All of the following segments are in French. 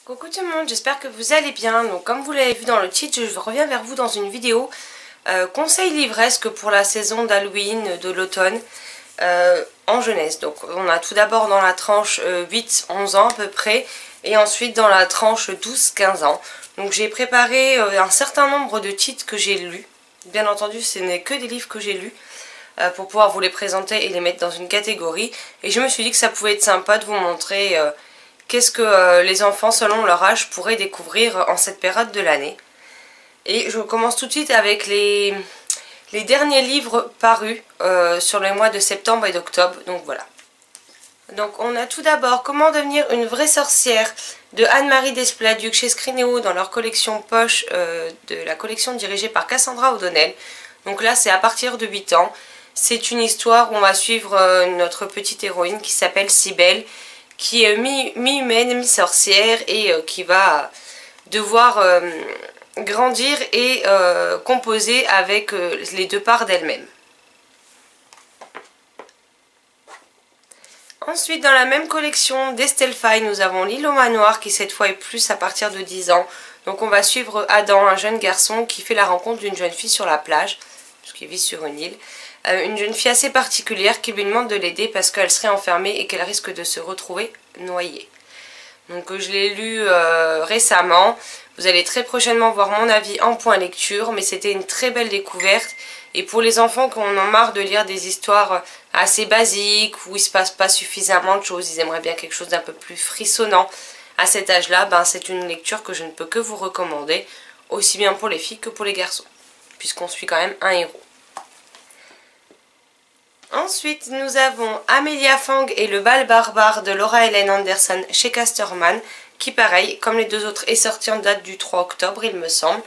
Coucou tout le monde, j'espère que vous allez bien. Donc comme vous l'avez vu dans le titre, je reviens vers vous dans une vidéo conseil livresque pour la saison d'Halloween de l'automne en jeunesse. Donc on a tout d'abord dans la tranche 8-11 ans à peu près et ensuite dans la tranche 12-15 ans. Donc j'ai préparé un certain nombre de titres que j'ai lus. Bien entendu ce n'est que des livres que j'ai lus pour pouvoir vous les présenter et les mettre dans une catégorie. Et je me suis dit que ça pouvait être sympa de vous montrer qu'est-ce que les enfants selon leur âge pourraient découvrir en cette période de l'année. Et je commence tout de suite avec les derniers livres parus sur les mois de septembre et d'octobre. Donc voilà. Donc on a tout d'abord Comment devenir une vraie sorcière de Anne-Marie Desplat-Duc chez Scrinéo dans leur collection poche de la collection dirigée par Cassandra O'Donnell. Donc là c'est à partir de 8 ans. C'est une histoire où on va suivre notre petite héroïne qui s'appelle Cybèle, qui est mi-humaine, mi-sorcière et qui va devoir grandir et composer avec les deux parts d'elle-même. Ensuite, dans la même collection d'Estelle Faye, nous avons L'île au manoir qui cette fois est plus à partir de 10 ans. Donc on va suivre Adam, un jeune garçon qui fait la rencontre d'une jeune fille sur la plage, puisqu'il vit sur une île. Une jeune fille assez particulière qui lui demande de l'aider parce qu'elle serait enfermée et qu'elle risque de se retrouver noyée. Donc je l'ai lu récemment. Vous allez très prochainement voir mon avis en point lecture, mais c'était une très belle découverte. Et pour les enfants qui en ont marre de lire des histoires assez basiques, où il ne se passe pas suffisamment de choses, ils aimeraient bien quelque chose d'un peu plus frissonnant à cet âge-là, ben c'est une lecture que je ne peux que vous recommander, aussi bien pour les filles que pour les garçons, puisqu'on suit quand même un héros. Ensuite, nous avons Amelia Fang et le bal barbare de Laura Ellen Anderson chez Casterman, qui pareil, comme les deux autres, est sorti en date du 3 octobre, il me semble.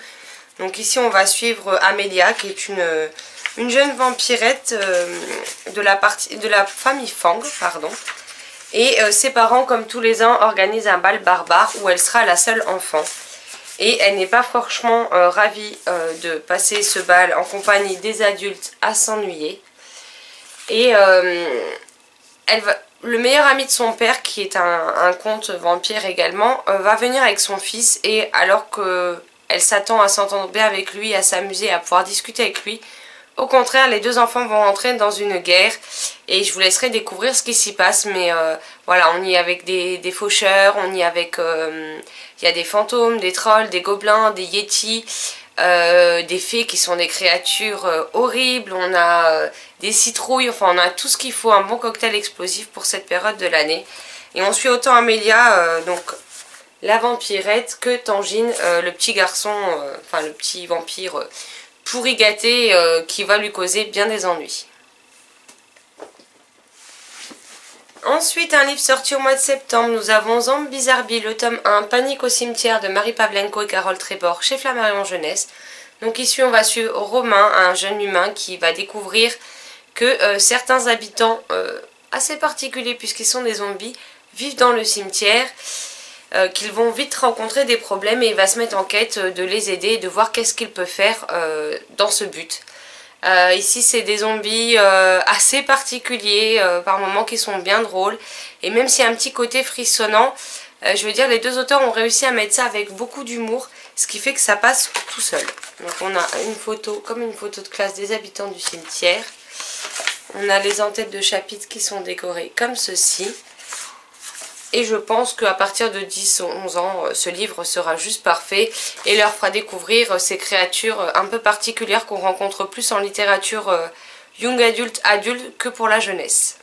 Donc ici, on va suivre Amelia, qui est une jeune vampirette de la famille Fang, pardon. Et ses parents, comme tous les ans, organisent un bal barbare où elle sera la seule enfant. Et elle n'est pas franchement ravie de passer ce bal en compagnie des adultes à s'ennuyer. Et le meilleur ami de son père, qui est un comte vampire également, va venir avec son fils. Et alors qu'elle s'attend à s'entendre bien avec lui, à s'amuser, à pouvoir discuter avec lui, au contraire, les deux enfants vont rentrer dans une guerre. Et je vous laisserai découvrir ce qui s'y passe. Mais voilà, on y est avec des faucheurs, on y est avec... il y a des fantômes, des trolls, des gobelins, des yétis... des fées qui sont des créatures horribles, on a des citrouilles, enfin on a tout ce qu'il faut, un bon cocktail explosif pour cette période de l'année. Et on suit autant Amelia, donc la vampirette, que Tangine, le petit garçon, enfin le petit vampire pourri gâté qui va lui causer bien des ennuis. Ensuite, un livre sorti au mois de septembre, nous avons Zombies Zarbi, le tome 1, Panique au cimetière de Marie Pavlenko et Carole Trébor chez Flammarion Jeunesse. Donc ici, on va suivre Romain, un jeune humain qui va découvrir que certains habitants assez particuliers, puisqu'ils sont des zombies, vivent dans le cimetière, qu'ils vont vite rencontrer des problèmes et il va se mettre en quête de les aider et de voir qu'est-ce qu'il peut faire dans ce but. Ici c'est des zombies assez particuliers par moments qui sont bien drôles et même s'il y a un petit côté frissonnant, je veux dire les deux auteurs ont réussi à mettre ça avec beaucoup d'humour, ce qui fait que ça passe tout seul. Donc on a une photo comme une photo de classe des habitants du cimetière, on a les en-têtes de chapitres qui sont décorées comme ceci. Et je pense qu'à partir de 10 ou 11 ans, ce livre sera juste parfait et leur fera découvrir ces créatures un peu particulières qu'on rencontre plus en littérature young adulte que pour la jeunesse.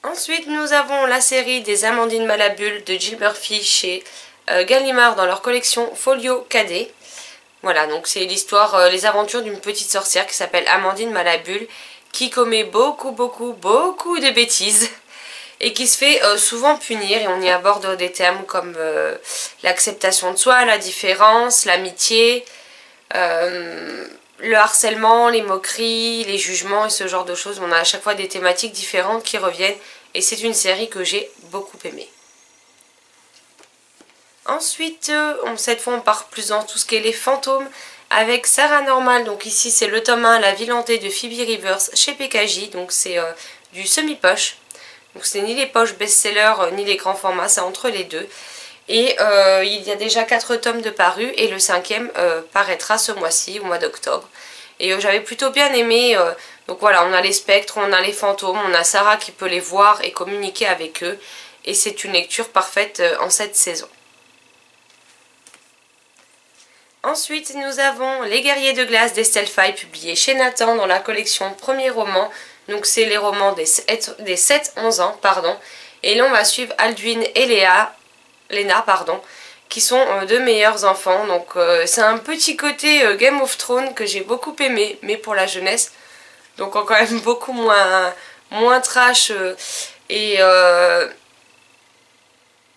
Ensuite, nous avons la série des Amandine Malabule de Jill Murphy chez Gallimard dans leur collection Folio Cadet. Voilà, donc c'est l'histoire, les aventures d'une petite sorcière qui s'appelle Amandine Malabule qui commet beaucoup de bêtises. Et qui se fait souvent punir et on y aborde des thèmes comme l'acceptation de soi, la différence, l'amitié, le harcèlement, les moqueries, les jugements et ce genre de choses. On a à chaque fois des thématiques différentes qui reviennent et c'est une série que j'ai beaucoup aimée. Ensuite, cette fois on part plus dans tout ce qui est les fantômes avec Sarah Normal. Donc ici c'est le tome 1, La ville hantée de Phoebe Rivers chez PKJ, donc c'est du semi-poche. Donc c'est ni les poches best-seller ni les grands formats, c'est entre les deux. Et il y a déjà 4 tomes de parus et le 5e paraîtra ce mois-ci, au mois d'octobre. Et j'avais plutôt bien aimé, donc voilà, on a les spectres, on a les fantômes, on a Sarah qui peut les voir et communiquer avec eux. Et c'est une lecture parfaite en cette saison. Ensuite, nous avons Les Guerriers de Glace d'Estelle Faye, publié chez Nathan dans la collection Premier Roman. Donc c'est les romans des 7-11 ans, pardon. Et là on va suivre Alduin et Léna, qui sont deux meilleurs enfants. Donc c'est un petit côté Game of Thrones que j'ai beaucoup aimé, mais pour la jeunesse. Donc quand même beaucoup moins trash et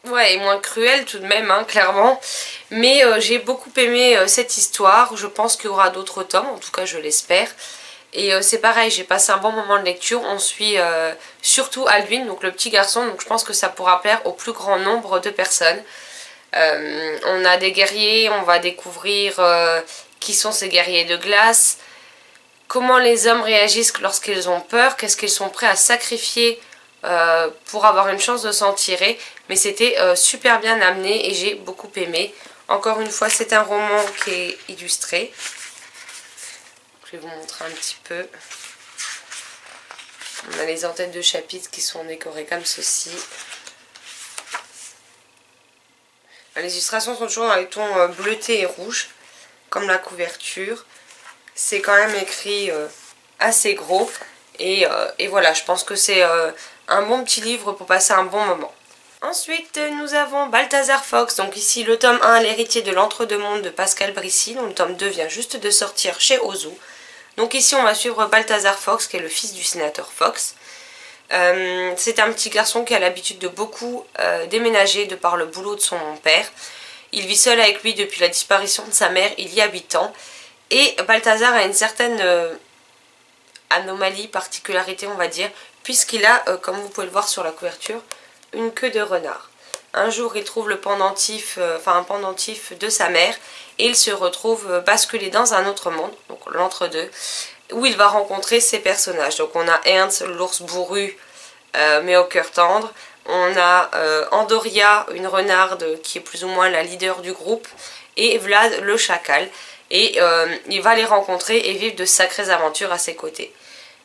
moins cruel tout de même, hein, clairement. Mais j'ai beaucoup aimé cette histoire. Je pense qu'il y aura d'autres tomes, en tout cas je l'espère. Et c'est pareil, j'ai passé un bon moment de lecture. On suit surtout Alduin, donc le petit garçon. Donc je pense que ça pourra plaire au plus grand nombre de personnes. On a des guerriers, on va découvrir qui sont ces guerriers de glace. Comment les hommes réagissent lorsqu'ils ont peur. Qu'est-ce qu'ils sont prêts à sacrifier pour avoir une chance de s'en tirer. Mais c'était super bien amené et j'ai beaucoup aimé. Encore une fois, c'est un roman qui est illustré. Je vais vous montrer un petit peu. On a les en-têtes de chapitres qui sont décorées comme ceci. Les illustrations sont toujours dans les tons bleutés et rouges, comme la couverture. C'est quand même écrit assez gros. Et voilà, je pense que c'est un bon petit livre pour passer un bon moment. Ensuite, nous avons Balthazar Fox. Donc ici, le tome 1, L'héritier de l'entre-deux-mondes de Pascal Brissy. Donc le tome 2 vient juste de sortir chez Ozu. Donc ici, on va suivre Balthazar Fox, qui est le fils du sénateur Fox. C'est un petit garçon qui a l'habitude de beaucoup déménager de par le boulot de son père. Il vit seul avec lui depuis la disparition de sa mère il y a 8 ans. Et Balthazar a une certaine anomalie, particularité on va dire, puisqu'il a, comme vous pouvez le voir sur la couverture, une queue de renard. Un jour il trouve le pendentif, un pendentif de sa mère et il se retrouve basculé dans un autre monde, donc l'entre-deux, où il va rencontrer ces personnages. Donc on a Ernst, l'ours bourru mais au cœur tendre. On a Andoria, une renarde qui est plus ou moins la leader du groupe, et Vlad, le chacal. Et il va les rencontrer et vivre de sacrées aventures à ses côtés.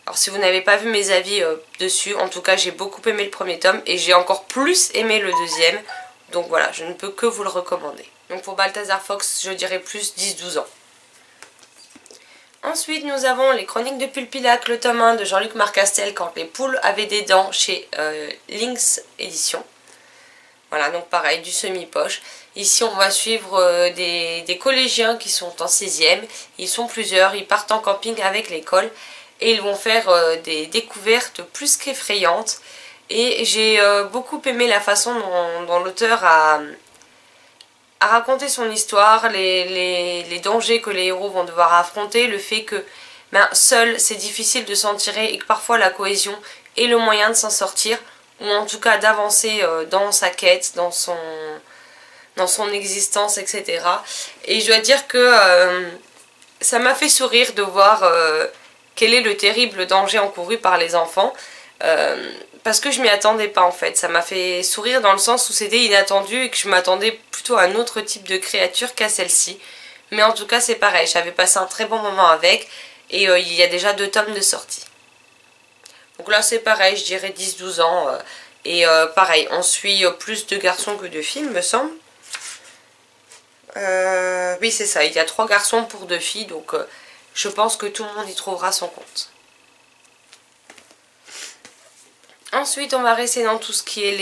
Alors si vous n'avez pas vu mes avis dessus, en tout cas j'ai beaucoup aimé le premier tome et j'ai encore plus aimé le deuxième. Donc voilà, je ne peux que vous le recommander. Donc pour Balthazar Fox, je dirais plus 10-12 ans. Ensuite, nous avons Les Chroniques de Pulpillac, le tome 1 de Jean-Luc Marcastel, Quand les poules avaient des dents, chez Lynx Éditions. Voilà, donc pareil, du semi-poche. Ici, on va suivre des collégiens qui sont en 6e. Ils sont plusieurs, ils partent en camping avec l'école et ils vont faire des découvertes plus qu'effrayantes. Et j'ai beaucoup aimé la façon dont l'auteur a raconté son histoire, les dangers que les héros vont devoir affronter, le fait que seul c'est difficile de s'en tirer et que parfois la cohésion est le moyen de s'en sortir, ou en tout cas d'avancer dans sa quête, dans son existence, etc. Et je dois dire que ça m'a fait sourire de voir quel est le terrible danger encouru par les enfants. Parce que je m'y attendais pas en fait. Ça m'a fait sourire dans le sens où c'était inattendu et que je m'attendais plutôt à un autre type de créature qu'à celle-ci. Mais en tout cas c'est pareil, j'avais passé un très bon moment avec et il y a déjà 2 tomes de sortie. Donc là c'est pareil, je dirais 10-12 ans. Et pareil, on suit plus de garçons que de filles, me semble. Oui c'est ça, il y a 3 garçons pour 2 filles, donc je pense que tout le monde y trouvera son compte. Ensuite, on va rester dans tout ce qui est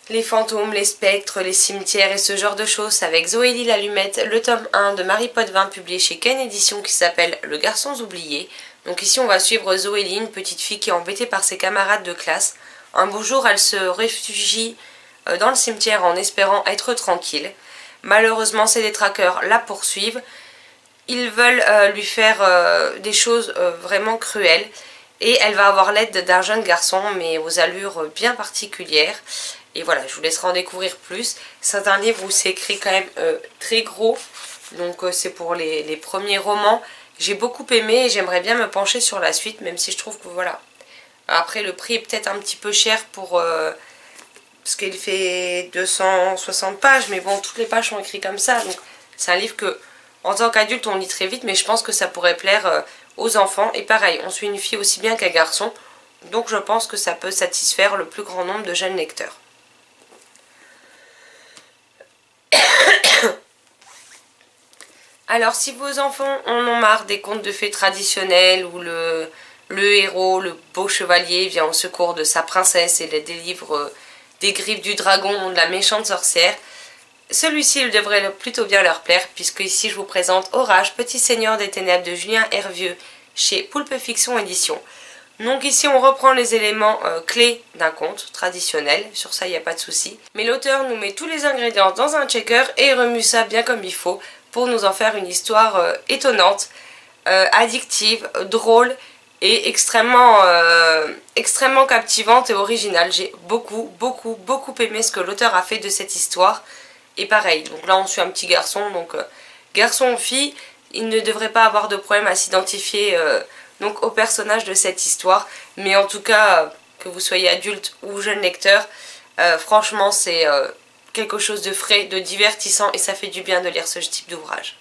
les fantômes, les spectres, les cimetières et ce genre de choses avec Zoélie l'allumette, le tome 1 de Marie Potvin publié chez Ken Éditions qui s'appelle Le garçon oublié. Donc ici, on va suivre Zoélie, une petite fille qui est embêtée par ses camarades de classe. Un beau jour, elle se réfugie dans le cimetière en espérant être tranquille. Malheureusement, ses détraqueurs la poursuivent. Ils veulent lui faire des choses vraiment cruelles. Et elle va avoir l'aide d'un jeune garçon, mais aux allures bien particulières. Et voilà, je vous laisserai en découvrir plus. C'est un livre où c'est écrit quand même très gros. Donc c'est pour les premiers romans. J'ai beaucoup aimé et j'aimerais bien me pencher sur la suite, même si je trouve que voilà, Après le prix est peut-être un petit peu cher pour... parce qu'il fait 260 pages, mais bon, toutes les pages sont écrites comme ça. Donc c'est un livre que, en tant qu'adulte, on lit très vite, mais je pense que ça pourrait plaire aux enfants. Et pareil, on suit une fille aussi bien qu'un garçon. Donc je pense que ça peut satisfaire le plus grand nombre de jeunes lecteurs. Alors si vos enfants en ont marre des contes de fées traditionnels où le héros, le beau chevalier vient au secours de sa princesse et les délivre des griffes du dragon ou de la méchante sorcière, celui-ci il devrait plutôt bien leur plaire, puisque ici je vous présente Orage, Petit Seigneur des Ténèbres de Julien Hervieux chez Poulpe Fiction Édition. Donc ici on reprend les éléments clés d'un conte traditionnel, sur ça il n'y a pas de souci. Mais l'auteur nous met tous les ingrédients dans un checker et remue ça bien comme il faut pour nous en faire une histoire étonnante, addictive, drôle et extrêmement captivante et originale. J'ai beaucoup aimé ce que l'auteur a fait de cette histoire. Et pareil, donc là on suit un petit garçon, donc garçon ou fille, il ne devrait pas avoir de problème à s'identifier donc au personnage de cette histoire. Mais en tout cas, que vous soyez adulte ou jeune lecteur, franchement c'est quelque chose de frais, de divertissant et ça fait du bien de lire ce type d'ouvrage.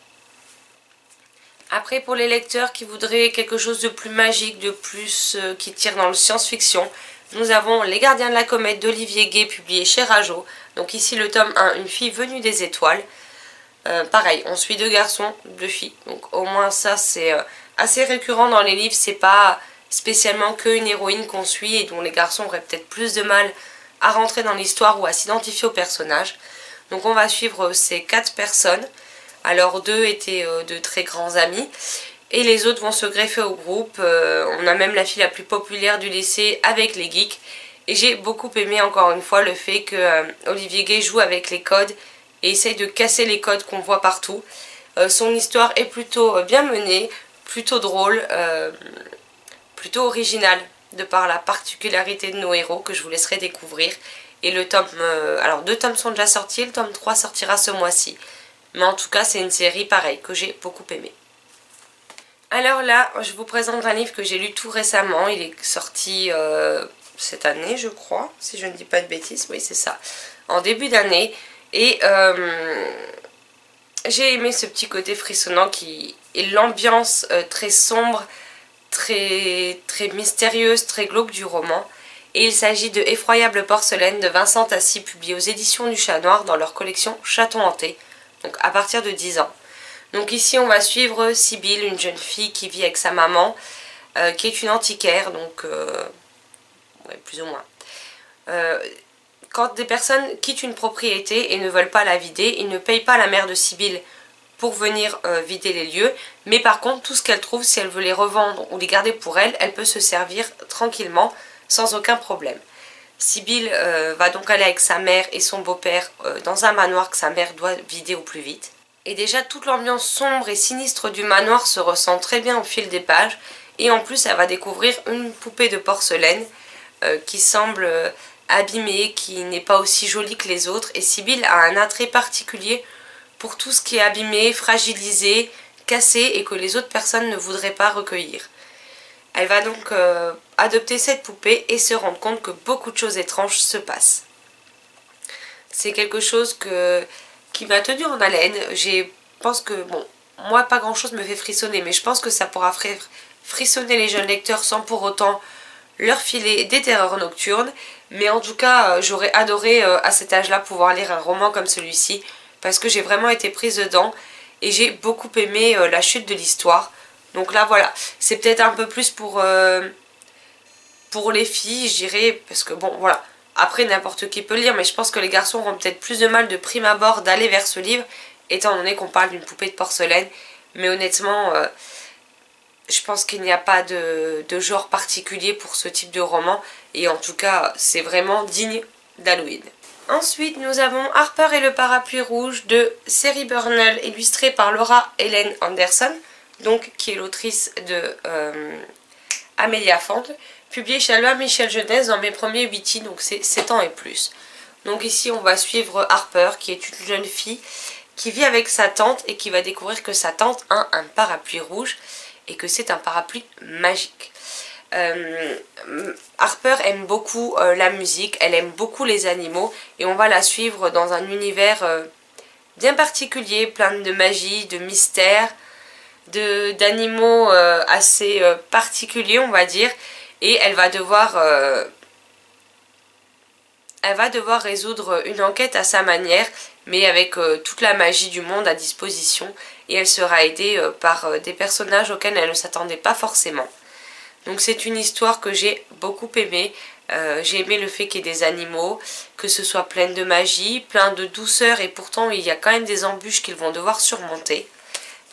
Après, pour les lecteurs qui voudraient quelque chose de plus magique, de plus qui tire dans le science-fiction, nous avons Les Gardiens de la Comète d'Olivier Gay, publié chez Rajo. Donc ici le tome 1, Une fille venue des étoiles. Pareil, on suit deux garçons, deux filles. Donc au moins ça c'est assez récurrent dans les livres, c'est pas spécialement qu'une héroïne qu'on suit et dont les garçons auraient peut-être plus de mal à rentrer dans l'histoire ou à s'identifier au personnage. Donc on va suivre ces 4 personnes. Alors 2 étaient de très grands amis et les autres vont se greffer au groupe. On a même la fille la plus populaire du lycée avec les geeks. Et j'ai beaucoup aimé encore une fois le fait que Olivier Gay joue avec les codes et essaye de casser les codes qu'on voit partout. Son histoire est plutôt bien menée, plutôt drôle, plutôt originale de par la particularité de nos héros que je vous laisserai découvrir. Et le tome, alors 2 tomes sont déjà sortis, le tome 3 sortira ce mois-ci. Mais en tout cas c'est une série pareille que j'ai beaucoup aimée. Alors là je vous présente un livre que j'ai lu tout récemment, il est sorti cette année je crois, si je ne dis pas de bêtises, oui c'est ça, en début d'année. Et j'ai aimé ce petit côté frissonnant qui est l'ambiance très sombre, très mystérieuse, très glauque du roman. Et il s'agit de Effroyable porcelaine de Vincent Tassi, publié aux éditions du Chat Noir dans leur collection Chaton Hanté, donc à partir de 10 ans. Donc ici on va suivre Sibylle, une jeune fille qui vit avec sa maman, qui est une antiquaire, donc ouais, plus ou moins. Quand des personnes quittent une propriété et ne veulent pas la vider, ils ne payent pas la mère de Sibylle pour venir vider les lieux, mais par contre tout ce qu'elle trouve, si elle veut les revendre ou les garder pour elle, elle peut se servir tranquillement sans aucun problème. Sibylle va donc aller avec sa mère et son beau-père dans un manoir que sa mère doit vider au plus vite. Et déjà toute l'ambiance sombre et sinistre du manoir se ressent très bien au fil des pages. Et en plus elle va découvrir une poupée de porcelaine qui semble abîmée, qui n'est pas aussi jolie que les autres. Et Sibylle a un attrait particulier pour tout ce qui est abîmé, fragilisé, cassé et que les autres personnes ne voudraient pas recueillir. Elle va donc adopter cette poupée et se rendre compte que beaucoup de choses étranges se passent. C'est quelque chose qui m'a tenue en haleine. Je pense que, bon, moi pas grand chose me fait frissonner, mais je pense que ça pourra faire frissonner les jeunes lecteurs sans pour autant leur filer des terreurs nocturnes. Mais en tout cas, j'aurais adoré à cet âge-là pouvoir lire un roman comme celui-ci, parce que j'ai vraiment été prise dedans et j'ai beaucoup aimé la chute de l'histoire. Donc là voilà, c'est peut-être un peu plus pour les filles, je dirais, parce que bon voilà, après n'importe qui peut lire, mais je pense que les garçons auront peut-être plus de mal de prime abord d'aller vers ce livre, étant donné qu'on parle d'une poupée de porcelaine. Mais honnêtement, je pense qu'il n'y a pas de genre particulier pour ce type de roman, et en tout cas c'est vraiment digne d'Halloween. Ensuite nous avons Harper et le parapluie rouge de Seri Bernal, illustré par Laura Helen Anderson, donc qui est l'autrice de Amélia Fand, publié chez Albin Michel Jeunesse dans mes premiers 8i, donc c'est 7 ans et plus. Donc ici on va suivre Harper, qui est une jeune fille qui vit avec sa tante et qui va découvrir que sa tante a un parapluie rouge et que c'est un parapluie magique. Harper aime beaucoup la musique, elle aime beaucoup les animaux et on va la suivre dans un univers bien particulier, plein de magie, de mystère, d'animaux assez particuliers on va dire, et elle va devoir résoudre une enquête à sa manière, mais avec toute la magie du monde à disposition, et elle sera aidée par des personnages auxquels elle ne s'attendait pas forcément. Donc c'est une histoire que j'ai beaucoup aimée. J'ai aimé le fait qu'il y ait des animaux, que ce soit plein de magie, plein de douceur, et pourtant il y a quand même des embûches qu'ils vont devoir surmonter.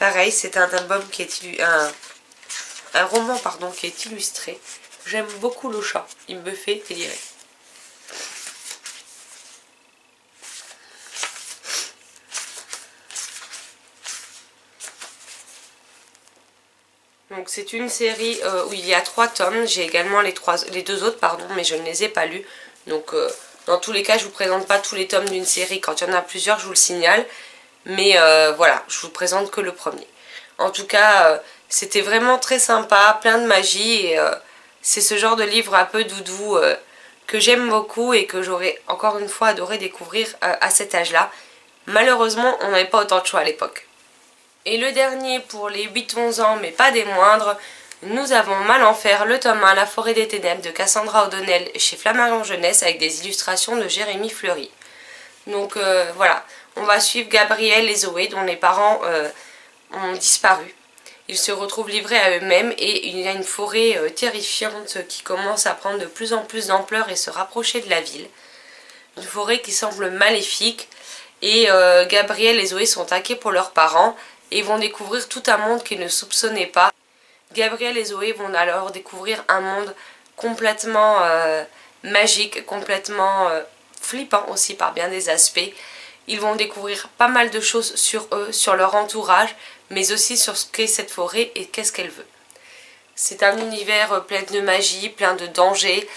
Pareil, c'est un album qui est un roman pardon, qui est illustré. J'aime beaucoup le chat, il me fait délirer. Donc c'est une série où il y a 3 tomes, j'ai également les 2 autres pardon, mais je ne les ai pas lus. Donc dans tous les cas je vous présente pas tous les tomes d'une série, quand il y en a plusieurs je vous le signale. Mais voilà, je vous présente que le premier. En tout cas c'était vraiment très sympa, plein de magie, et c'est ce genre de livre un peu doudou que j'aime beaucoup et que j'aurais encore une fois adoré découvrir à cet âge-là. Malheureusement on n'avait pas autant de choix à l'époque. Et le dernier pour les 8-11 ans, mais pas des moindres, nous avons Malenfer, le tome 1, La forêt des ténèbres de Cassandra O'Donnell chez Flammarion Jeunesse avec des illustrations de Jérémy Fleury. Donc voilà, on va suivre Gabriel et Zoé dont les parents ont disparu. Ils se retrouvent livrés à eux-mêmes et il y a une forêt terrifiante qui commence à prendre de plus en plus d'ampleur et se rapprocher de la ville. Une forêt qui semble maléfique, et Gabriel et Zoé sont inquiets pour leurs parents et vont découvrir tout un monde qu'ils ne soupçonnaient pas. Gabriel et Zoé vont alors découvrir un monde complètement magique, complètement flippant aussi par bien des aspects. Ils vont découvrir pas mal de choses sur eux, sur leur entourage, mais aussi sur ce qu'est cette forêt et qu'est-ce qu'elle veut. C'est un univers plein de magie, plein de dangers,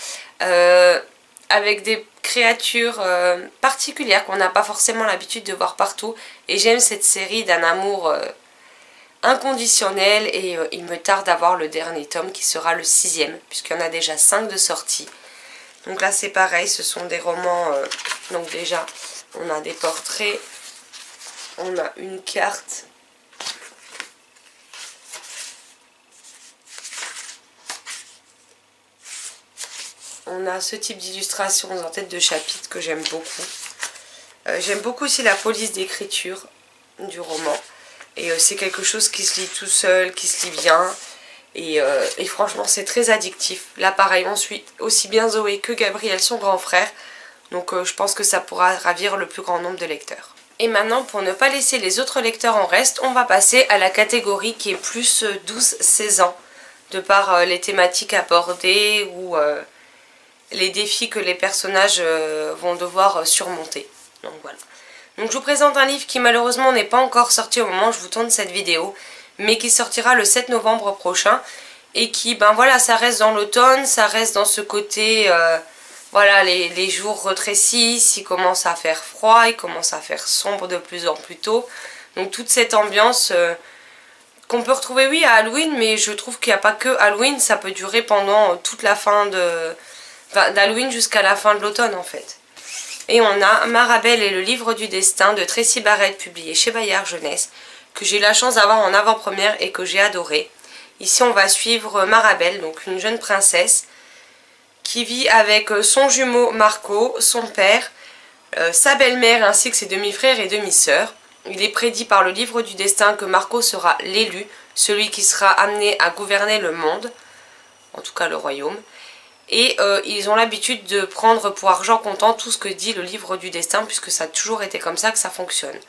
avec des créatures particulières qu'on n'a pas forcément l'habitude de voir partout. Et j'aime cette série d'un amour inconditionnel, et il me tarde d'avoir le dernier tome qui sera le 6e, puisqu'il y en a déjà 5 de sortie. Donc là c'est pareil, ce sont des romans, donc déjà on a des portraits, on a une carte, on a ce type d'illustration en tête de chapitre que j'aime beaucoup. J'aime beaucoup aussi la police d'écriture du roman. Et c'est quelque chose qui se lit tout seul, qui se lit bien. Et franchement c'est très addictif. Là pareil, on suit aussi bien Zoé que Gabriel, son grand frère. Donc je pense que ça pourra ravir le plus grand nombre de lecteurs. Et maintenant, pour ne pas laisser les autres lecteurs en reste, on va passer à la catégorie qui est plus 12-16 ans. De par les thématiques abordées ou les défis que les personnages vont devoir surmonter. Donc voilà. Donc je vous présente un livre qui malheureusement n'est pas encore sorti au moment où je vous tourne cette vidéo, mais qui sortira le 7 novembre prochain, et qui, ben voilà, ça reste dans l'automne, ça reste dans ce côté, voilà, les jours rétrécissent, il commence à faire froid, il commence à faire sombre de plus en plus tôt, donc toute cette ambiance qu'on peut retrouver, oui, à Halloween, mais je trouve qu'il n'y a pas que Halloween, ça peut durer pendant toute la fin d'Halloween jusqu'à la fin de l'automne en fait. Et on a Marabelle et le livre du destin de Tracy Barrett, publié chez Bayard Jeunesse, que j'ai eu la chance d'avoir en avant-première et que j'ai adoré. Ici on va suivre Marabelle, donc une jeune princesse qui vit avec son jumeau Marco, son père, sa belle-mère ainsi que ses demi-frères et demi-sœurs. Il est prédit par le livre du destin que Marco sera l'élu, celui qui sera amené à gouverner le monde, en tout cas le royaume. Et ils ont l'habitude de prendre pour argent comptant tout ce que dit le livre du destin, puisque ça a toujours été comme ça que ça fonctionne.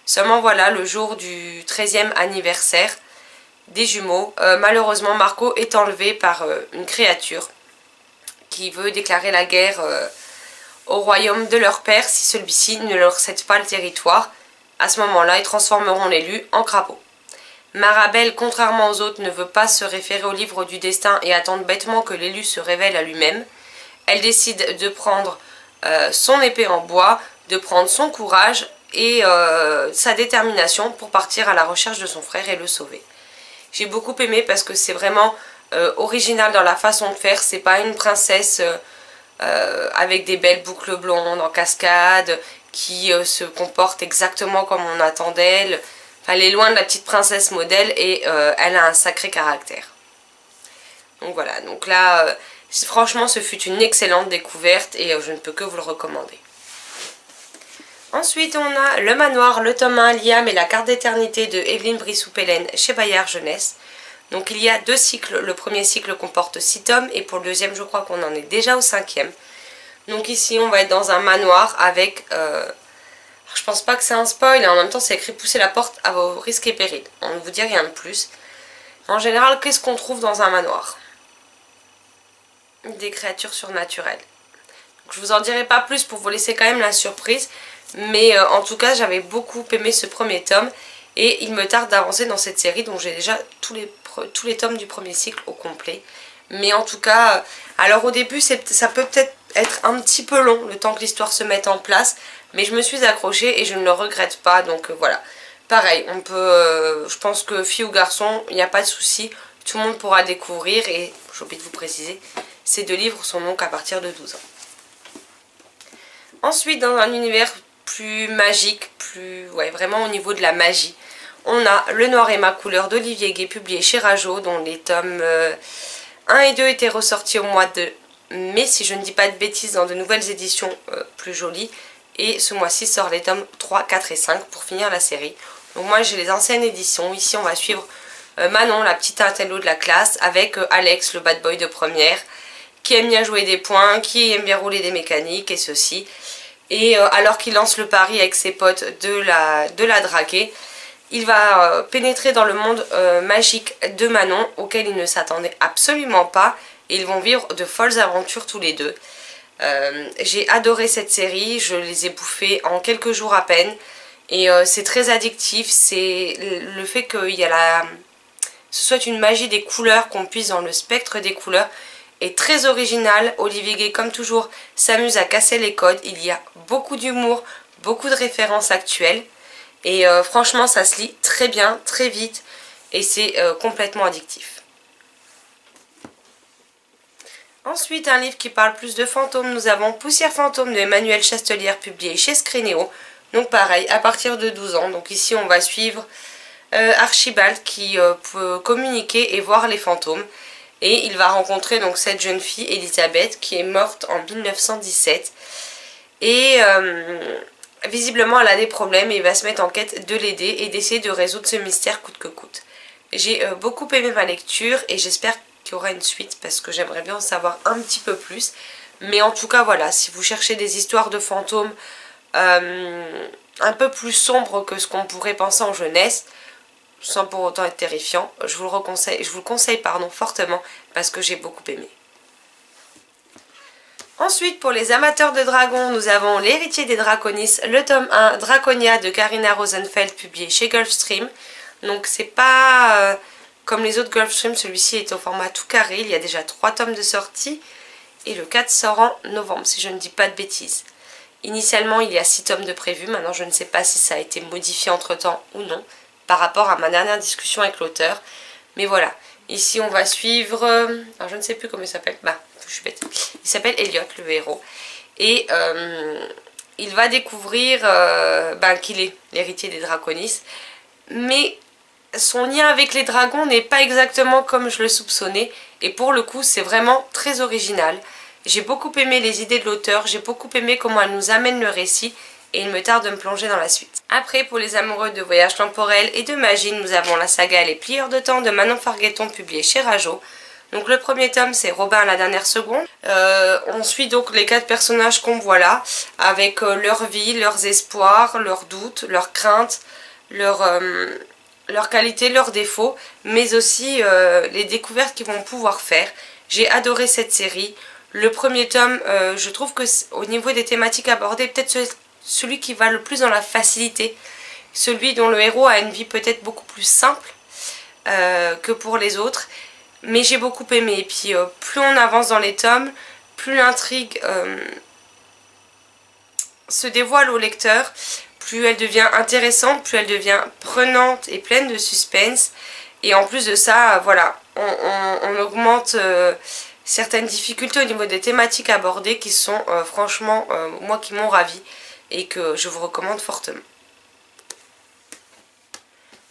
Seulement voilà, le jour du 13e anniversaire des jumeaux, malheureusement Marco est enlevé par une créature qui veut déclarer la guerre au royaume de leur père si celui-ci ne leur cède pas le territoire. À ce moment-là, ils transformeront l'élu en crapaud. Marabelle, contrairement aux autres, ne veut pas se référer au livre du destin et attendre bêtement que l'élu se révèle à lui-même. Elle décide de prendre son épée en bois, de prendre son courage et sa détermination pour partir à la recherche de son frère et le sauver. J'ai beaucoup aimé parce que c'est vraiment original dans la façon de faire. C'est pas une princesse avec des belles boucles blondes en cascade qui se comporte exactement comme on attend d'elle. Enfin, elle est loin de la petite princesse modèle et elle a un sacré caractère. Donc voilà, donc là, franchement, ce fut une excellente découverte et je ne peux que vous le recommander. Ensuite, on a Le Manoir, le tome 1, Liam et la carte d'éternité de Evelyne Brissou-Pellen chez Bayard Jeunesse. Donc il y a 2 cycles, le premier cycle comporte 6 tomes et pour le deuxième, je crois qu'on en est déjà au 5e. Donc ici, on va être dans un manoir avec... je pense pas que c'est un spoil et en même temps, c'est écrit « Poussez la porte à vos risques et périls ». On ne vous dit rien de plus. En général, qu'est-ce qu'on trouve dans un manoir? Des créatures surnaturelles. Donc, je vous en dirai pas plus pour vous laisser quand même la surprise. Mais en tout cas, j'avais beaucoup aimé ce premier tome. Et il me tarde d'avancer dans cette série. Donc j'ai déjà tous les tomes du premier cycle au complet. Mais en tout cas, alors au début, ça peut peut-être être un petit peu long, le temps que l'histoire se mette en place. Mais je me suis accrochée et je ne le regrette pas. Donc voilà. Pareil, on peut, je pense que fille ou garçon, il n'y a pas de souci. Tout le monde pourra découvrir. Et j'ai oublié de vous préciser, ces 2 livres sont donc à partir de 12 ans. Ensuite, dans un univers plus magique, vraiment au niveau de la magie, on a Le Noir et ma couleur d'Olivier Gay, publié chez Rajo, dont les tomes 1 et 2 étaient ressortis au mois de mai, si je ne dis pas de bêtises, dans de nouvelles éditions plus jolies. Et ce mois-ci sort les tomes 3, 4 et 5 pour finir la série. Donc moi j'ai les anciennes éditions. Ici on va suivre Manon, la petite intello de la classe, avec Alex, le bad boy de première, qui aime bien jouer des points, qui aime bien rouler des mécaniques et ceci. Et alors qu'il lance le pari avec ses potes de la draguer, il va pénétrer dans le monde magique de Manon, auquel il ne s'attendait absolument pas. Et ils vont vivre de folles aventures tous les deux. J'ai adoré cette série, je les ai bouffées en quelques jours à peine. Et c'est très addictif, c'est le fait qu'il y a ce soit une magie des couleurs, qu'on puisse dans le spectre des couleurs, est très original. Olivier Gay, comme toujours, s'amuse à casser les codes. Il y a beaucoup d'humour, beaucoup de références actuelles. Et franchement, ça se lit très bien, très vite. Et c'est complètement addictif. Ensuite, un livre qui parle plus de fantômes. Nous avons Poussière fantôme de Emmanuelle Chastelière, publié chez Scrénéo. Donc pareil, à partir de 12 ans. Donc ici, on va suivre Archibald qui peut communiquer et voir les fantômes. Et il va rencontrer donc cette jeune fille, Elisabeth, qui est morte en 1917. Et visiblement, elle a des problèmes et il va se mettre en quête de l'aider et d'essayer de résoudre ce mystère coûte que coûte. J'ai beaucoup aimé ma lecture et j'espère qu'il y aura une suite parce que j'aimerais bien en savoir un petit peu plus. Mais en tout cas, voilà, si vous cherchez des histoires de fantômes un peu plus sombres que ce qu'on pourrait penser en jeunesse, sans pour autant être terrifiant, je vous le conseille fortement parce que j'ai beaucoup aimé. Ensuite, pour les amateurs de dragons, nous avons L'héritier des Draconis, le tome 1, Draconia de Carina Rosenfeld, publié chez Gulfstream. Donc c'est pas comme les autres Gulfstream, celui-ci est au format tout carré, il y a déjà 3 tomes de sortie et le 4 sort en novembre, si je ne dis pas de bêtises. Initialement, il y a 6 tomes de prévus, maintenant je ne sais pas si ça a été modifié entre temps ou non, par rapport à ma dernière discussion avec l'auteur. Mais voilà, ici on va suivre... alors je ne sais plus comment il s'appelle. Bah, je suis bête. Il s'appelle Elliot, le héros. Et il va découvrir qu'il est l'héritier des Draconis. Mais son lien avec les dragons n'est pas exactement comme je le soupçonnais. Et pour le coup, c'est vraiment très original. J'ai beaucoup aimé les idées de l'auteur. J'ai beaucoup aimé comment elle nous amène le récit. Et il me tarde de me plonger dans la suite. Après, pour les amoureux de voyages temporels et de magie, nous avons la saga Les Plieurs de temps de Manon Fargueton, publiée chez Rajo. Donc le premier tome, c'est Robin à la dernière seconde. On suit donc les 4 personnages qu'on voit là, avec leur vie, leurs espoirs, leurs doutes, leurs craintes, leurs qualités, leurs défauts, mais aussi les découvertes qu'ils vont pouvoir faire. J'ai adoré cette série. Le premier tome, je trouve que au niveau des thématiques abordées, peut-être celui qui va le plus dans la facilité, celui dont le héros a une vie peut-être beaucoup plus simple que pour les autres, mais j'ai beaucoup aimé. Et puis plus on avance dans les tomes, plus l'intrigue se dévoile au lecteur, plus elle devient intéressante, plus elle devient prenante et pleine de suspense. Et en plus de ça, voilà, on augmente certaines difficultés au niveau des thématiques abordées qui sont franchement, moi qui m'ont ravie et que je vous recommande fortement.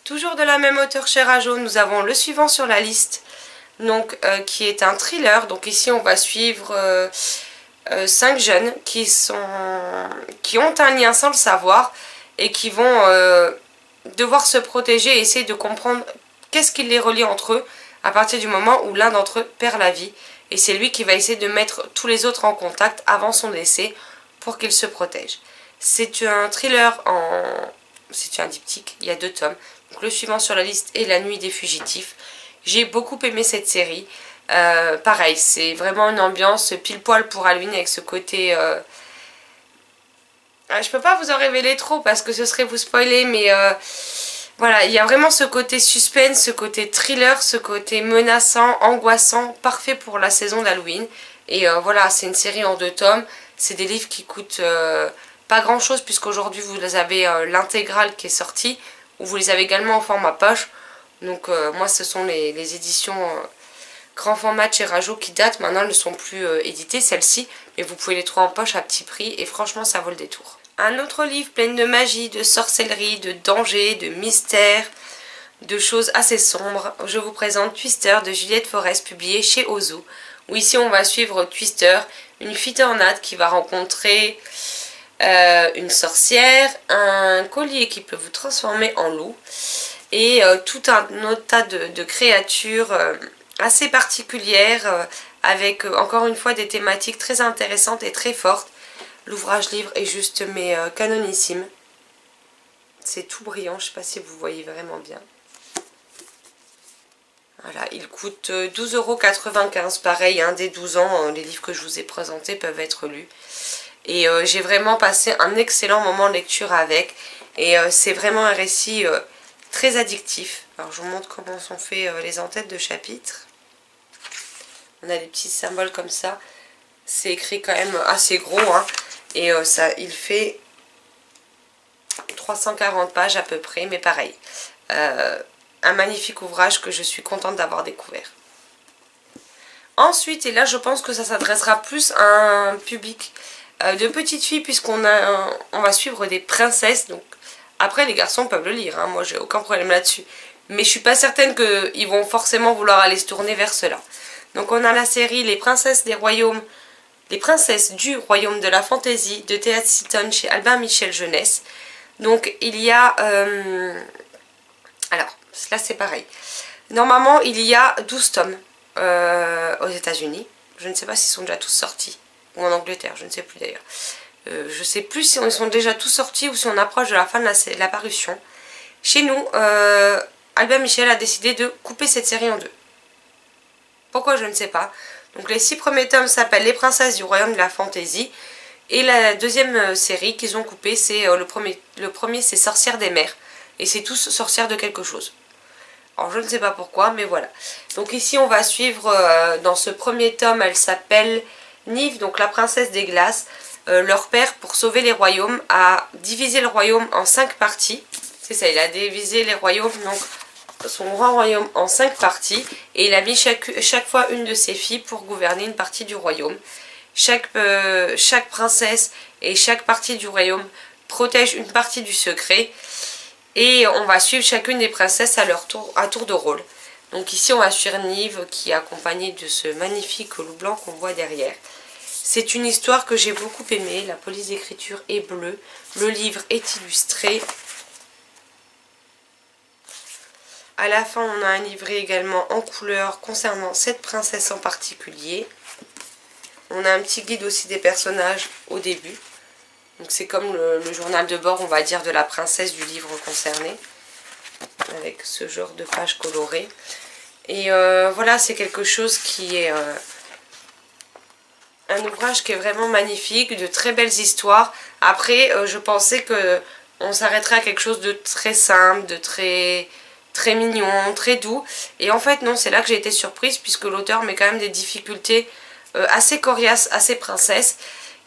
Toujours de la même auteure chez Rajo, nous avons le suivant sur la liste, donc qui est un thriller. Donc ici on va suivre 5 jeunes qui ont un lien sans le savoir et qui vont devoir se protéger et essayer de comprendre qu'est-ce qui les relie entre eux à partir du moment où l'un d'entre eux perd la vie. Et c'est lui qui va essayer de mettre tous les autres en contact avant son décès pour qu'ils se protègent. C'est un thriller c'est un diptyque, il y a 2 tomes. Donc le suivant sur la liste est La Nuit des Fugitifs. J'ai beaucoup aimé cette série. Pareil, c'est vraiment une ambiance pile poil pour Halloween avec ce côté... Je peux pas vous en révéler trop parce que ce serait vous spoiler, mais voilà, il y a vraiment ce côté suspense, ce côté thriller, ce côté menaçant, angoissant, parfait pour la saison d'Halloween. Et voilà, c'est une série en 2 tomes. C'est des livres qui coûtent pas grand chose puisqu'aujourd'hui vous avez l'intégrale qui est sortie, ou vous les avez également en format poche. Donc moi ce sont les éditions grand format de chez Rajo qui datent, maintenant elles ne sont plus éditées celles-ci, mais vous pouvez les trouver en poche à petit prix et franchement ça vaut le détour. Un autre livre plein de magie, de sorcellerie, de danger, de mystère, de choses assez sombres. Je vous présente Twister de Juliette Forest, publié chez Ozo, où ici on va suivre Twister, une fille tornade qui va rencontrer une sorcière, un collier qui peut vous transformer en loup et tout un autre tas de créatures assez particulières avec encore une fois des thématiques très intéressantes et très fortes. L'ouvrage livre est juste mais canonissime. C'est tout brillant, je ne sais pas si vous voyez vraiment bien. Voilà, il coûte 12,95 €. Pareil, dès 12 ans, les livres que je vous ai présentés peuvent être lus. Et j'ai vraiment passé un excellent moment de lecture avec. Et c'est vraiment un récit très addictif. Alors je vous montre comment sont faits les entêtes de chapitres. On a des petits symboles comme ça. C'est écrit quand même assez gros, hein. Et il fait 340 pages à peu près, mais pareil. Un magnifique ouvrage que je suis contente d'avoir découvert. Ensuite, et là je pense que ça s'adressera plus à un public de petites filles, puisqu'on va suivre des princesses. Donc après les garçons peuvent le lire, hein, moi j'ai aucun problème là-dessus. Mais je suis pas certaine qu'ils vont forcément vouloir aller se tourner vers cela. Donc on a la série Les Princesses des Royaumes. Les Princesses du Royaume de la Fantaisie de Théa Seaton chez Albin Michel Jeunesse. Donc il y a... alors, là c'est pareil. Normalement il y a 12 tomes aux États-Unis. Je ne sais pas s'ils sont déjà tous sortis. Ou en Angleterre, je ne sais plus d'ailleurs. Je ne sais plus si ils sont déjà tous sortis ou si on approche de la fin de la parution. Chez nous, Albin Michel a décidé de couper cette série en 2. Pourquoi, je ne sais pas. Donc les 6 premiers tomes s'appellent Les Princesses du Royaume de la Fantaisie. Et la deuxième série qu'ils ont coupée, c'est le premier c'est Sorcières des Mers. Et c'est tous sorcières de quelque chose. Alors je ne sais pas pourquoi, mais voilà. Donc ici on va suivre, dans ce premier tome, elle s'appelle Nive, donc la princesse des glaces. Leur père, pour sauver les royaumes, a divisé le royaume en 5 parties. C'est ça, il a divisé les royaumes, donc son grand royaume, en 5 parties. Et il a mis chaque fois une de ses filles pour gouverner une partie du royaume. Chaque princesse et chaque partie du royaume protège une partie du secret. Et on va suivre chacune des princesses à tour de rôle. Donc ici on va suivre Nive qui est accompagnée de ce magnifique loup blanc qu'on voit derrière. C'est une histoire que j'ai beaucoup aimée. La police d'écriture est bleue. Le livre est illustré. À la fin on a un livret également en couleur concernant cette princesse en particulier. On a un petit guide aussi des personnages au début. Donc c'est comme le journal de bord, on va dire, de la princesse du livre concerné. Avec ce genre de pages colorées. Et voilà, c'est quelque chose qui est un ouvrage qui est vraiment magnifique, de très belles histoires. Après, je pensais qu'on s'arrêterait à quelque chose de très simple, de très mignon, très doux. Et en fait, non, c'est là que j'ai été surprise, puisque l'auteur met quand même des difficultés assez coriaces, assez princesse,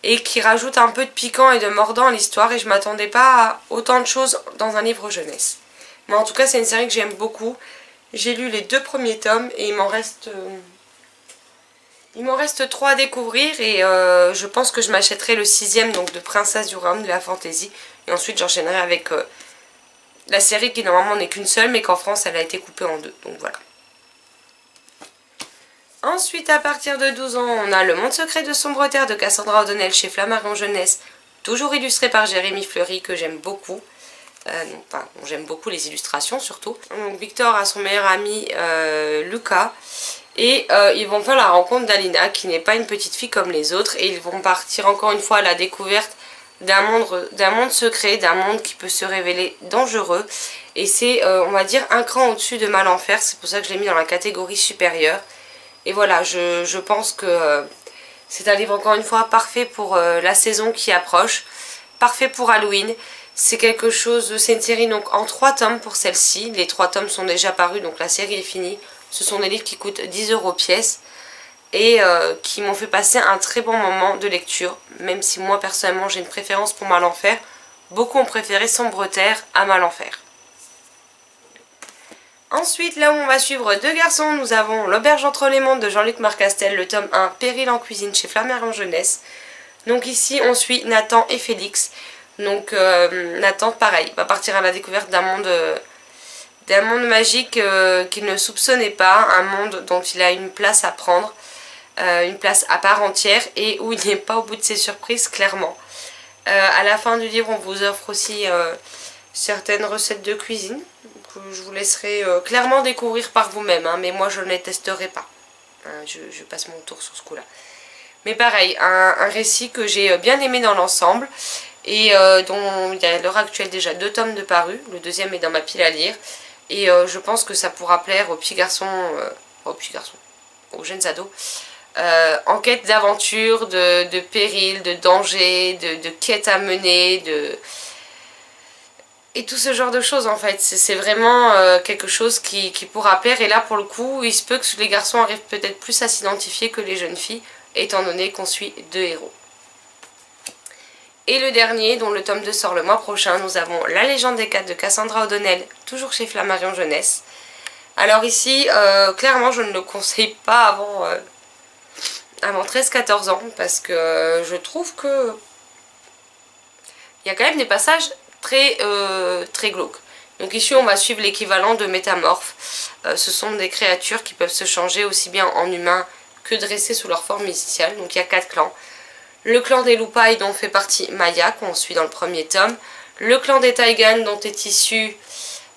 et qui rajoute un peu de piquant et de mordant à l'histoire. Et je m'attendais pas à autant de choses dans un livre jeunesse. Mais en tout cas, c'est une série que j'aime beaucoup. J'ai lu les 2 premiers tomes et il m'en reste 3 à découvrir. Et je pense que je m'achèterai le 6e, donc de Princesse du Royaume de la Fantaisie. Et ensuite j'enchaînerai avec la série qui normalement n'est qu'une seule, mais qu'en France elle a été coupée en 2. Donc voilà. Ensuite, à partir de 12 ans, on a Le Monde secret de Sombre Terre de Cassandra O'Donnell chez Flammarion Jeunesse, toujours illustré par Jérémy Fleury, que j'aime beaucoup. Enfin, j'aime beaucoup les illustrations surtout. Donc, Victor a son meilleur ami Lucas, et ils vont faire la rencontre d'Alina, qui n'est pas une petite fille comme les autres, et ils vont partir encore une fois à la découverte d'un monde secret, d'un monde qui peut se révéler dangereux. Et c'est, on va dire, un cran au-dessus de Malenfer, c'est pour ça que je l'ai mis dans la catégorie supérieure. Et voilà, je pense que c'est un livre encore une fois parfait pour la saison qui approche, parfait pour Halloween. C'est quelque chose, c'est une série donc en 3 tomes pour celle-ci. Les 3 tomes sont déjà parus, donc la série est finie. Ce sont des livres qui coûtent 10 € pièce et qui m'ont fait passer un très bon moment de lecture. Même si moi personnellement j'ai une préférence pour Malenfer, beaucoup ont préféré Sombre Terre à Malenfer. Ensuite, là où on va suivre 2 garçons, nous avons L'Auberge entre les mondes de Jean-Luc Marcastel, le tome 1, Péril en cuisine chez Flammarion Jeunesse. Donc ici, on suit Nathan et Félix. Donc Nathan, pareil, va partir à la découverte d'un monde magique qu'il ne soupçonnait pas, un monde dont il a une place à prendre, une place à part entière et où il n'est pas au bout de ses surprises, clairement. À la fin du livre, on vous offre aussi certaines recettes de cuisine que je vous laisserai clairement découvrir par vous-même, hein, mais moi je ne les testerai pas. Je passe mon tour sur ce coup-là. Mais pareil, un récit que j'ai bien aimé dans l'ensemble et dont il y a à l'heure actuelle déjà 2 tomes de parus. Le 2e est dans ma pile à lire et je pense que ça pourra plaire aux petits garçons, aux jeunes ados, en quête d'aventure, de péril, de danger, de quête à mener, et tout ce genre de choses en fait. C'est vraiment quelque chose qui pourra plaire. Et là pour le coup, il se peut que les garçons arrivent peut-être plus à s'identifier que les jeunes filles, étant donné qu'on suit 2 héros. Et le dernier, dont le tome 2 sort le mois prochain, nous avons La Légende des 4 de Cassandra O'Donnell, toujours chez Flammarion Jeunesse. Alors ici, clairement je ne le conseille pas avant 13-14 ans, parce que je trouve que il y a quand même des passages très glauques. Donc ici on va suivre l'équivalent de métamorphes. Ce sont des créatures qui peuvent se changer aussi bien en humains que dressés sous leur forme initiale. Donc il y a 4 clans. Le clan des Loupailles dont fait partie Maya, qu'on suit dans le premier tome. Le clan des Taigan dont est issu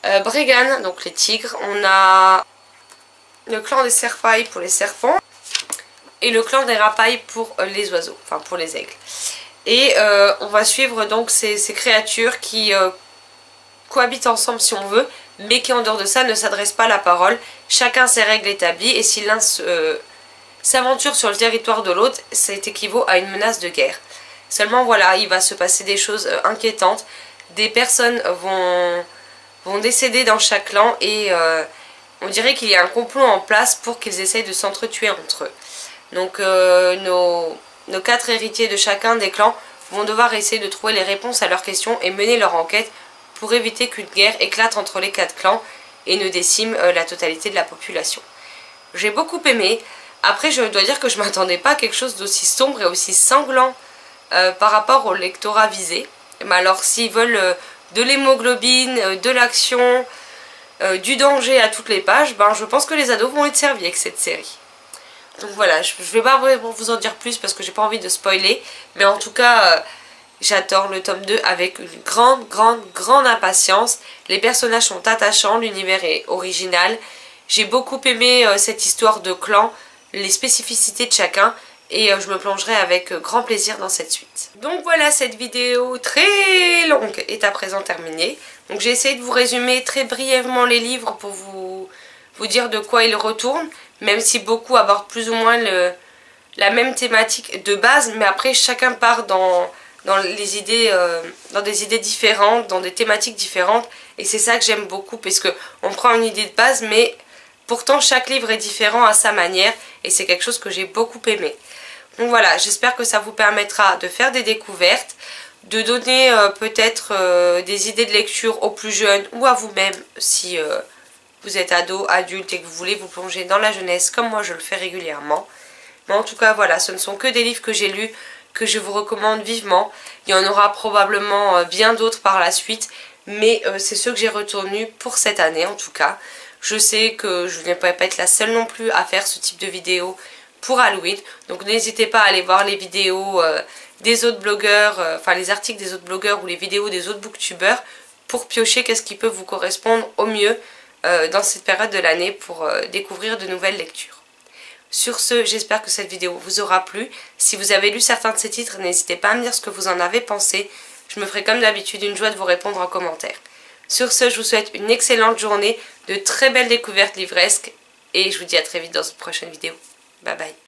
Bregan, donc les tigres. On a le clan des Serpailles pour les serpents. Et le clan des Rapailles pour les oiseaux, enfin pour les aigles. Et on va suivre donc ces créatures qui cohabitent ensemble si on veut, mais qui en dehors de ça ne s'adressent pas à la parole. Chacun ses règles établies, et si l'un s'aventure sur le territoire de l'autre, ça équivaut à une menace de guerre. Seulement voilà, il va se passer des choses inquiétantes. Des personnes vont décéder dans chaque clan et on dirait qu'il y a un complot en place pour qu'ils essayent de s'entretuer entre eux. Donc nos 4 héritiers de chacun des clans vont devoir essayer de trouver les réponses à leurs questions et mener leur enquête pour éviter qu'une guerre éclate entre les 4 clans et ne décime la totalité de la population. J'ai beaucoup aimé. Après, je dois dire que je ne m'attendais pas à quelque chose d'aussi sombre et aussi sanglant par rapport au lectorat visé. Mais alors, s'ils veulent de l'hémoglobine, de l'action, du danger à toutes les pages, ben, je pense que les ados vont être servis avec cette série. Donc voilà, je ne vais pas vous en dire plus parce que j'ai pas envie de spoiler. Mais en tout cas, j'adore le tome 2 avec une grande impatience. Les personnages sont attachants, l'univers est original. J'ai beaucoup aimé cette histoire de clan, les spécificités de chacun. Et je me plongerai avec grand plaisir dans cette suite. Donc voilà, cette vidéo très longue est à présent terminée. Donc j'ai essayé de vous résumer très brièvement les livres pour vous dire de quoi ils retournent. Même si beaucoup abordent plus ou moins la même thématique de base, mais après chacun part dans des idées différentes, dans des thématiques différentes, et c'est ça que j'aime beaucoup, parce qu'on prend une idée de base, mais pourtant chaque livre est différent à sa manière, et c'est quelque chose que j'ai beaucoup aimé. Donc voilà, j'espère que ça vous permettra de faire des découvertes, de donner peut-être des idées de lecture aux plus jeunes, ou à vous-même si vous êtes ado, adulte et que vous voulez vous plonger dans la jeunesse comme moi je le fais régulièrement. Mais en tout cas voilà, ce ne sont que des livres que j'ai lus, que je vous recommande vivement. Il y en aura probablement bien d'autres par la suite, mais c'est ceux que j'ai retenus pour cette année en tout cas. Je sais que je ne vais pas être la seule non plus à faire ce type de vidéo pour Halloween, donc n'hésitez pas à aller voir les vidéos des autres blogueurs, enfin les articles des autres blogueurs ou les vidéos des autres booktubeurs pour piocher qu'est-ce qui peut vous correspondre au mieux dans cette période de l'année pour découvrir de nouvelles lectures. Sur ce, j'espère que cette vidéo vous aura plu. Si vous avez lu certains de ces titres, n'hésitez pas à me dire ce que vous en avez pensé. Je me ferai comme d'habitude une joie de vous répondre en commentaire. Sur ce, je vous souhaite une excellente journée, de très belles découvertes livresques et je vous dis à très vite dans une prochaine vidéo. Bye bye.